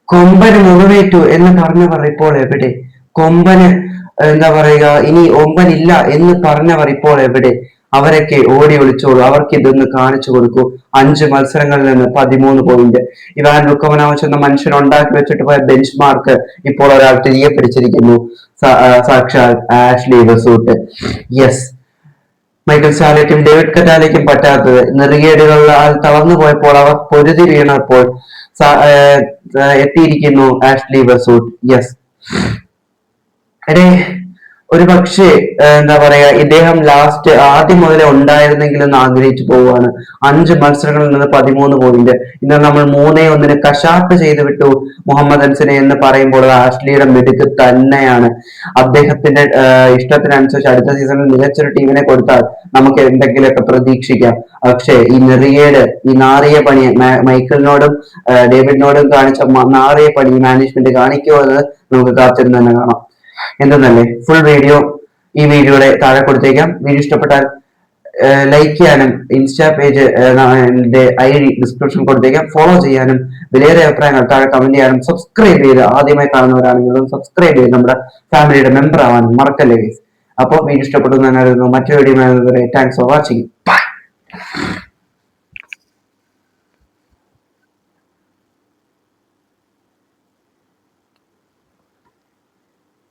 കൊമ്പന് മുഖമേറ്റു എന്ന് പറഞ്ഞവർ ഇപ്പോൾ എവിടെ? കൊമ്പന് എന്താ പറയുക, ഇനി ഒമ്പനില്ല എന്ന് പറഞ്ഞവർ ഇപ്പോൾ എവിടെ? അവരൊക്കെ ഓടി ഒളിച്ചോളൂ, അവർക്ക് ഇതൊന്ന് കാണിച്ചു കൊടുക്കൂ. 5 മത്സരങ്ങളിൽ നിന്ന് 13 പോയിന്റ്. ഇവാൻ ലുക്കോവനോവിച്ച് എന്ന മനുഷ്യൻ ഉണ്ടാക്കി വെച്ചിട്ട് പോയ ബെഞ്ച് മാർക്ക് ഇപ്പോൾ ഒരാൾ തിരികെ പിടിച്ചിരിക്കുന്നു. സാക്ഷാൽ ആഷ്ലി വെസൂട്ട്. യെസ്, മൈക്കൽ സാലയ്ക്കും ഡേവിഡ് കറ്റാലയ്ക്കും പറ്റാത്തത് നെറുകേടുകളിൽ തളർന്നു പോയപ്പോൾ, അവർ പൊരുതി വീണപ്പോൾ എത്തിയിരിക്കുന്നു ആഷ്ലി വെസൂട്ട്. യെസ്, എടേ, ഒരു പക്ഷേ എന്താ പറയാ, ഇദ്ദേഹം ലാസ്റ്റ് ആദ്യം മുതലേ ഉണ്ടായിരുന്നെങ്കിൽ എന്ന് ആഗ്രഹിച്ചു പോവുകയാണ്. 5 മത്സരങ്ങളിൽ നിന്ന് 13 പോയിന്റ്. ഇന്ന് നമ്മൾ 3-1 കശാപ്പ് ചെയ്ത് വിട്ടു മുഹമ്മദ് അൻസിനെ എന്ന് പറയുമ്പോൾ ആഷ്ലിയുടെ മിടുക്ക് തന്നെയാണ്. അദ്ദേഹത്തിന്റെ ഇഷ്ടത്തിനനുസരിച്ച് അടുത്ത സീസണിൽ മികച്ചൊരു ടീമിനെ കൊടുത്താൽ നമുക്ക് എന്തെങ്കിലുമൊക്കെ പ്രതീക്ഷിക്കാം. പക്ഷേ ഈ നെറിയേട്, ഈ നാറിയ പണി മൈക്കിളിനോടും ഡേവിഡിനോടും കാണിച്ച നാറിയ പണി മാനേജ്മെന്റ് കാണിക്കുമോ എന്ന് നമുക്ക് കാത്തിരുന്ന് തന്നെ കാണാം. എന്തെന്നല്ലേ, ഫുൾ വീഡിയോ ഈ വീഡിയോയുടെ താഴെ കൊടുത്തേക്കാം. വീഡിയോ ഇഷ്ടപ്പെട്ടാൽ ലൈക്ക് ചെയ്യാനും ഇൻസ്റ്റാ പേജ് ID ഡിസ്ക്രിപ്ഷൻ കൊടുത്തേക്കാം. ഫോളോ ചെയ്യാനും വിലയേറെ അഭിപ്രായങ്ങൾ താഴെ കമന്റ് ചെയ്യാനും സബ്സ്ക്രൈബ് ചെയ്ത് ആദ്യമായി കാണുന്നവരാണെങ്കിലും സബ്സ്ക്രൈബ് ചെയ്ത് നമ്മുടെ ഫാമിലിയുടെ മെമ്പർ ആവാനും മറക്കല്ലേ. അപ്പോൾ വീഡിയോ ഇഷ്ടപ്പെട്ടു എന്ന് മറ്റൊരു video. Thanks for watching. By.